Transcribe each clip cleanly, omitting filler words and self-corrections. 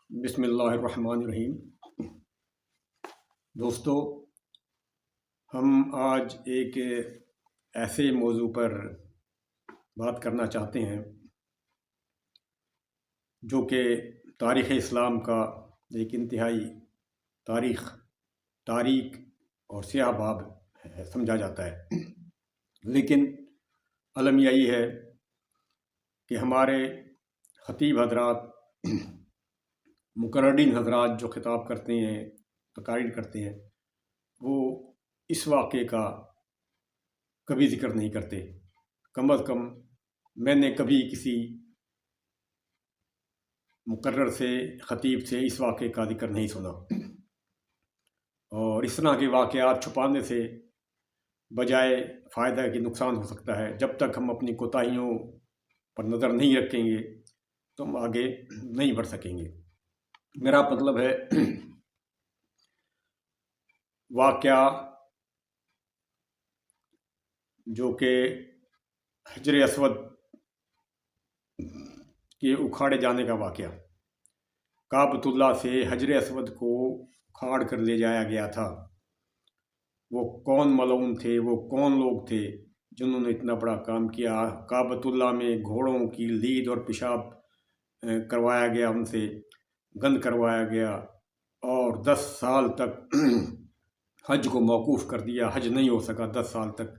بسم اللہ الرحمن الرحیم۔ دوستو، ہم آج ایک ایسے موضوع پر بات کرنا چاہتے ہیں جو کہ تاریخ اسلام کا ایک انتہائی تاریخ اور سیاہ باب سمجھا جاتا ہے، لیکن المیہ یہ ہے کہ ہمارے خطیب حضرات، مقررین حضرات جو خطاب کرتے ہیں، تقاریر کرتے ہیں، وہ اس واقعے کا کبھی ذکر نہیں کرتے۔ کم از کم میں نے کبھی کسی مقرر سے، خطیب سے اس واقعے کا ذکر نہیں سنا، اور اس طرح کے واقعات چھپانے سے بجائے فائدہ کہ نقصان ہو سکتا ہے۔ جب تک ہم اپنی کوتاہیوں پر نظر نہیں رکھیں گے تو ہم آگے نہیں بڑھ سکیں گے۔ میرا مطلب ہے واقعہ جو کہ حجر اسود کے اکھاڑے جانے کا واقعہ، کعبۃ اللہ سے حجر اسود کو اکھاڑ کر لے جایا گیا تھا۔ وہ کون ملعون تھے، وہ کون لوگ تھے جنہوں نے اتنا بڑا کام کیا؟ کعبۃ اللہ میں گھوڑوں کی لید اور پیشاب کروایا گیا، ان سے گند کروایا گیا، اور 10 سال تک حج کو موقوف کر دیا۔ حج نہیں ہو سکا 10 سال تک۔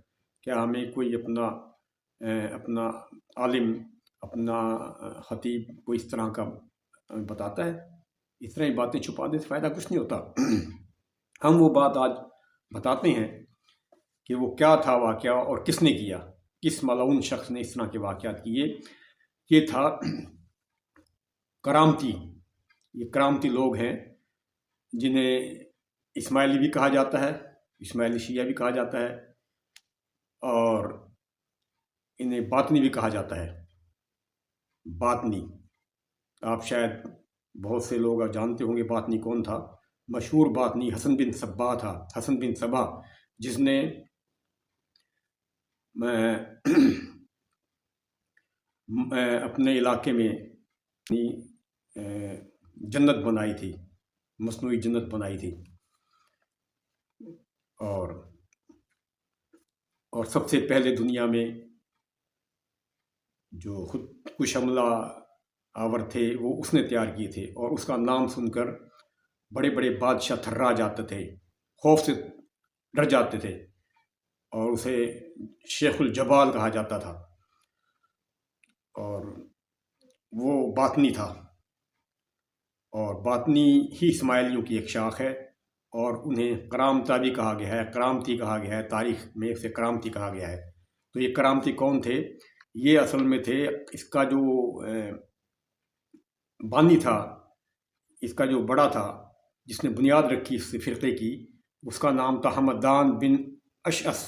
کیا ہمیں کوئی اپنا عالم، اپنا خطیب کو اس طرح کا بتاتا ہے؟ اس طرح کی باتیں چھپانے سے فائدہ کچھ نہیں ہوتا۔ ہم وہ بات آج بتاتے ہیں کہ وہ کیا تھا واقعہ اور کس نے کیا، کس ملعون شخص نے اس طرح کے واقعات کیے۔ یہ تھا کرامتی، یہ کرامتی لوگ ہیں جنہیں اسماعیلی بھی کہا جاتا ہے، اسماعیلی شیعہ بھی کہا جاتا ہے، اور انہیں باطنی بھی کہا جاتا ہے۔ باطنی، آپ شاید بہت سے لوگ جانتے ہوں گے باطنی کون تھا۔ مشہور باطنی حسن بن صبا تھا، حسن بن صبا، جس نے اپنے علاقے میں جنت بنائی تھی، مصنوعی جنت بنائی تھی، اور سب سے پہلے دنیا میں جو خود کش حملہ آور تھے وہ اس نے تیار کیے تھے، اور اس کا نام سن کر بڑے بڑے بادشاہ تھرا جاتے تھے، خوف سے ڈر جاتے تھے، اور اسے شیخ الجبال کہا جاتا تھا، اور وہ باطنی تھا، اور باطنی ہی اسماعیلیوں کی ایک شاخ ہے، اور انہیں کرامتا بھی کہا گیا ہے، کرامتی کہا گیا ہے، تاریخ میں اسے کرامتی کہا گیا ہے۔ تو یہ کرامتی کون تھے؟ یہ اصل میں تھے، اس کا جو بانی تھا، اس کا جو بڑا تھا، جس نے بنیاد رکھی اس فرقے کی، اس کا نام تھا حمدان بن اشعث۔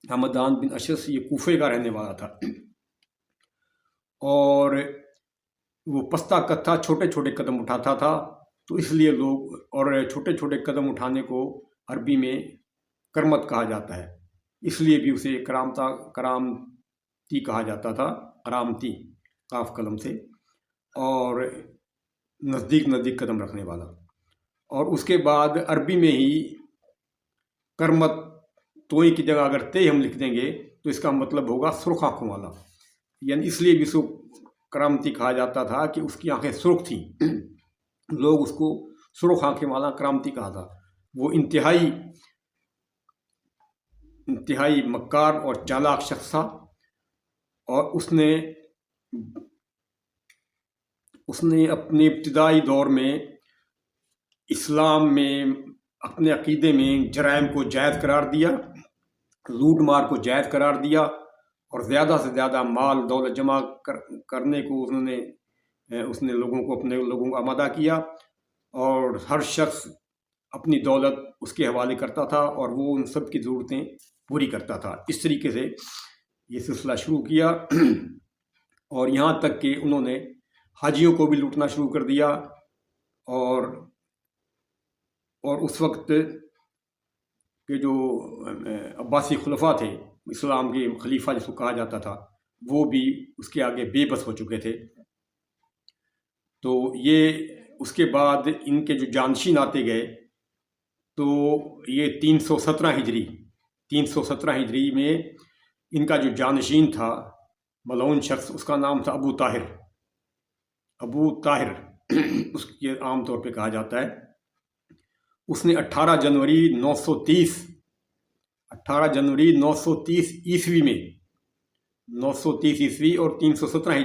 حمدان بن اشعث یہ کوفے کا رہنے والا تھا، اور وہ پستہ کتھا چھوٹے چھوٹے قدم اٹھاتا تھا، تو اس لیے لوگ، اور چھوٹے چھوٹے قدم اٹھانے کو عربی میں کرمت کہا جاتا ہے، اس لیے بھی اسے کرامتی کہا جاتا تھا، کرامتی قاف قلم سے، اور نزدیک قدم رکھنے والا۔ اور اس کے بعد عربی میں ہی کرمت، توئی کی جگہ اگر تے ہم لکھ دیں گے تو اس کا مطلب ہوگا سرخ آنکھوں والا، یعنی اس لیے بھی اس کو کرامتی کہا جاتا تھا کہ اس کی آنکھیں سرخ تھیں، لوگ اس کو سرخ آنکھیں والا کرامتی کہا تھا۔ وہ انتہائی مکار اور چالاک شخص تھا، اور اس نے اپنے ابتدائی دور میں اسلام میں اپنے عقیدے میں جرائم کو جائز قرار دیا، لوٹ مار کو جائز قرار دیا، اور زیادہ سے زیادہ مال دولت جمع کرنے کو اس نے اپنے لوگوں کو آمادہ کیا، اور ہر شخص اپنی دولت اس کے حوالے کرتا تھا، اور وہ ان سب کی ضرورتیں پوری کرتا تھا۔ اس طریقے سے یہ سلسلہ شروع کیا، اور یہاں تک کہ انہوں نے حاجیوں کو بھی لوٹنا شروع کر دیا، اور اس وقت کے جو عباسی خلفاء تھے، اسلام کے خلیفہ جس کو کہا جاتا تھا، وہ بھی اس کے آگے بے بس ہو چکے تھے۔ تو یہ اس کے بعد ان کے جو جانشین آتے گئے تو یہ 317 ہجری میں ان کا جو جانشین تھا ملعون شخص، اس کا نام تھا ابو طاہر اس کے عام طور پہ کہا جاتا ہے۔ اس نے 18 جنوری 930 عیسوی میں 930 عیسوی اور 317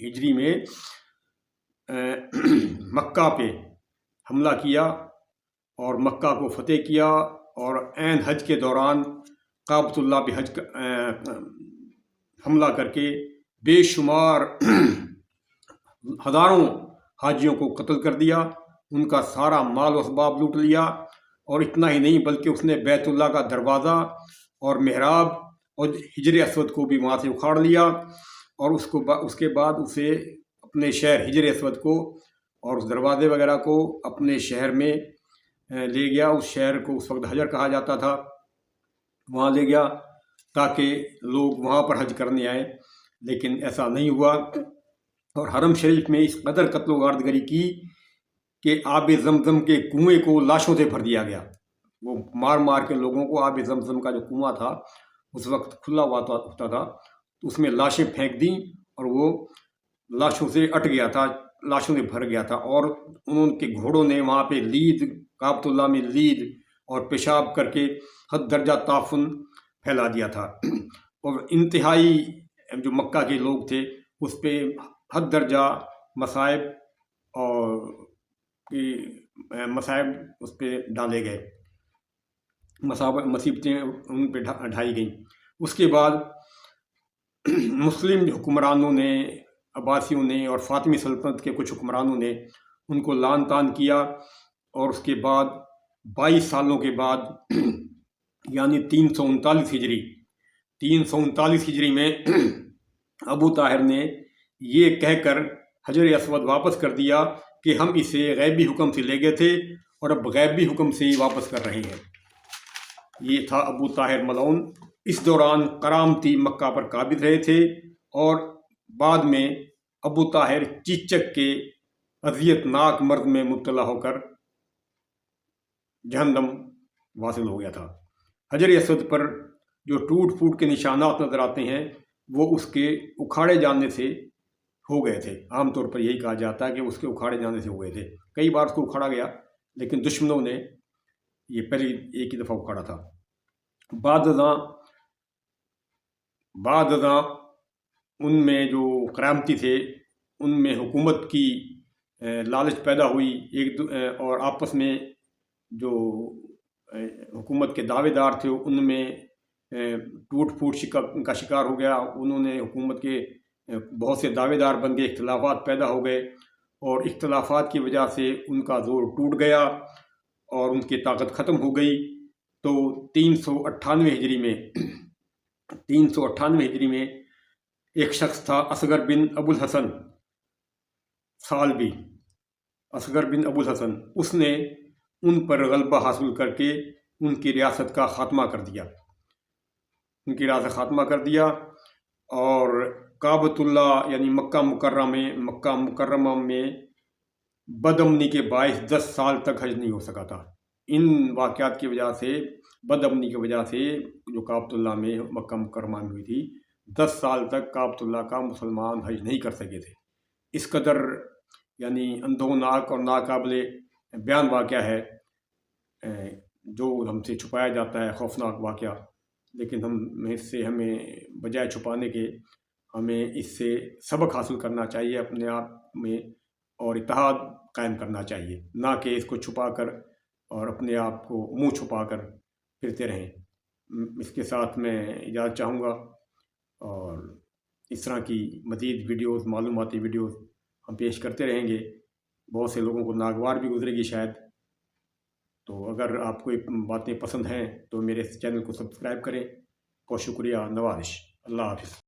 ہجری میں مکہ پہ حملہ کیا اور مکہ کو فتح کیا، اور عین حج کے دوران کعبۃ اللہ پہ حملہ کر کے بے شمار ہزاروں حاجیوں کو قتل کر دیا، ان کا سارا مال و اسباب لوٹ لیا، اور اتنا ہی نہیں بلکہ اس نے بیت اللہ کا دروازہ اور محراب اور حجر اسود کو بھی وہاں سے اکھاڑ لیا، اور اس کے بعد اسے اپنے شہر حجر اسود کو اور اس دروازے وغیرہ کو اپنے شہر میں لے گیا۔ اس شہر کو اس وقت حجر کہا جاتا تھا، وہاں لے گیا تاکہ لوگ وہاں پر حج کرنے آئیں، لیکن ایسا نہیں ہوا، اور حرم شریف میں اس قدر قتل و غارتگری کی کہ آب زمزم کے کنویں کو لاشوں سے بھر دیا گیا۔ وہ مار مار کے لوگوں کو، آب زمزم کا جو کنواں تھا اس وقت کھلا ہوا ہوتا تھا، تو اس میں لاشیں پھینک دیں اور وہ لاشوں سے اٹ گیا تھا، لاشوں سے بھر گیا تھا، اور انہوں کے گھوڑوں نے وہاں پہ کعبۃ اللہ میں لید اور پیشاب کر کے حد درجہ تعفن پھیلا دیا تھا، اور انتہائی جو مکہ کے لوگ تھے اس پہ حد درجہ مصائب اس پہ ڈالے گئے، مصیبتیں ان پہ ڈھائی گئیں۔ اس کے بعد مسلم حکمرانوں نے، عباسیوں نے اور فاطمی سلطنت کے کچھ حکمرانوں نے ان کو لعن طعن کیا، اور اس کے بعد 22 سالوں کے بعد یعنی 339 ہجری میں ابو طاہر نے یہ کہہ کر حجر اسود واپس کر دیا کہ ہم اسے غیبی حکم سے لے گئے تھے اور اب غیبی حکم سے ہی واپس کر رہے ہیں۔ یہ تھا ابو طاہر ملعون۔ اس دوران کرامتی مکہ پر قابض رہے تھے، اور بعد میں ابو طاہر چیچک کے اذیت ناک مرض میں مبتلا ہو کر جہنم واصل ہو گیا تھا۔ حجر اسود پر جو ٹوٹ پھوٹ کے نشانات نظر آتے ہیں وہ اس کے اکھاڑے جانے سے ہو گئے تھے۔ عام طور پر یہی کہا جاتا ہے کہ اس کے اکھاڑے جانے سے ہو گئے تھے، کئی بار اس کو اکھاڑا گیا لیکن دشمنوں نے یہ پہلی ایک ہی دفعہ اکھاڑا تھا۔ بعد ازاں ان میں جو کرامتی تھے ان میں حکومت کی لالچ پیدا ہوئی، اور آپس میں جو حکومت کے دعوے دار تھے ان میں ٹوٹ پھوٹ کا شکار ہو گیا، انہوں نے حکومت کے بہت سے دعوے دار بن گئے، اختلافات پیدا ہو گئے، اور اختلافات کی وجہ سے ان کا زور ٹوٹ گیا اور ان کی طاقت ختم ہو گئی۔ تو 398 ہجری میں ایک شخص تھا اصغر بن ابو الحسن سالبی، اس نے ان پر غلبہ حاصل کر کے ان کی ریاست کا خاتمہ کر دیا، اور کعبۃ اللہ یعنی مکہ مکرمہ میں بدامنی کے باعث 10 سال تک حج نہیں ہو سکا تھا۔ ان واقعات کی وجہ سے، بدامنی کی وجہ سے جو کعبۃ اللہ میں مکہ مکرمہ میں ہوئی تھی، 10 سال تک کعبۃ اللہ کا مسلمان حج نہیں کر سکے تھے۔ اس قدر یعنی اندھوناک اور ناقابل بیان واقعہ ہے جو ہم سے چھپایا جاتا ہے، خوفناک واقعہ، لیکن ہمیں بجائے چھپانے کے ہمیں اس سے سبق حاصل کرنا چاہیے اپنے آپ میں، اور اتحاد قائم کرنا چاہیے، نہ کہ اس کو چھپا کر اور اپنے آپ کو منہ چھپا کر پھرتے رہیں۔ اس کے ساتھ میں اجازت چاہوں گا، اور اس طرح کی مزید ویڈیوز، معلوماتی ویڈیوز ہم پیش کرتے رہیں گے، بہت سے لوگوں کو ناگوار بھی گزرے گی شاید۔ تو اگر آپ کو باتیں پسند ہیں تو میرے چینل کو سبسکرائب کریں۔ بہت شکریہ، نوازش، اللہ حافظ۔